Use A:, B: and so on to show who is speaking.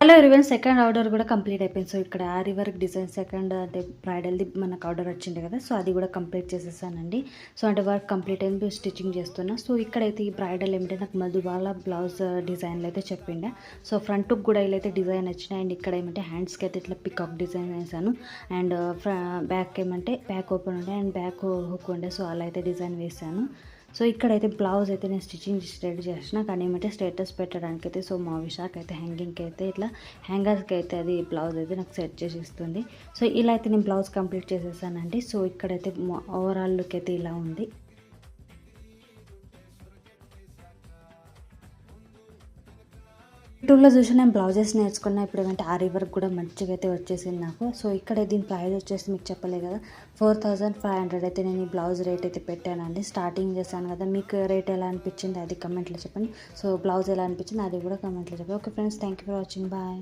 A: Hello everyone, second order కూడా complete అయిపోయింది. So ఇక్కడ ఆరి వర్క్ డిజైన్ సెకండ్ అంటే బ్రైడల్ది మనకు ఆర్డర్ వచ్చింది కదా, సో అది కూడా కంప్లీట్ చేసేసానండి. సో అంటే వర్క్ కంప్లీట్ అయింది, స్టిచ్చింగ్ చేస్తున్నా. సో ఇక్కడైతే ఈ బ్రైడల్ ఏమిటంటే నాకు మధుబాల బ్లౌజ్ డిజైన్లు అయితే చెప్పిండే. సో ఫ్రంట్కి కూడా ఇలా అయితే డిజైన్ వచ్చినాయి. అండ్ ఇక్కడ ఏమంటే హ్యాండ్స్కి అయితే ఇట్లా పికాక్ డిజైన్ వేసాను. అండ్ బ్యాక్ ఏమంటే బ్యాక్ ఓపెన్ ఉండే అండ్ బ్యాక్ హుక్ ఉండే, సో అలా అయితే డిజైన్ వేసాను. సో ఇక్కడైతే బ్లౌజ్ అయితే నేను స్టిచ్చింగ్ రెడీ చేసిన, కానీ ఏమంటే స్టేటస్ పెట్టడానికి అయితే సో మా విశాఖ అయితే హ్యాంగింగ్కి అయితే ఇట్లా హ్యాంగర్స్కి అయితే అది బ్లౌజ్ అయితే నాకు సెట్ చేసి ఇస్తుంది. సో ఇలా అయితే నేను బ్లౌజ్ కంప్లీట్ చేసేసానండి. సో ఇక్కడైతే ఓవరాల్ లుక్ అయితే ఇలా ఉంది. యూట్యూబ్లో చూసి నేను బ్లౌజెస్ నేర్చుకున్నా. ఇప్పుడు ఏమంటే ఆరి వర్క్ కూడా మంచిగా అయితే వచ్చేసింది నాకు. సో ఇక్కడ దీని ప్రైస్ వచ్చేసి మీకు చెప్పలే కదా, 4500 అయితే నేను ఈ బ్లౌజ్ రేట్ అయితే పెట్టానండి. స్టార్టింగ్ చేశాను కదా, మీకు రేట్ ఎలా అనిపించింది అది కమెంట్లో చెప్పండి. సో బ్లౌజ్ ఎలా అనిపించింది అది కూడా కమెంట్లో చెప్పండి. Okay friends, thank you for watching, bye.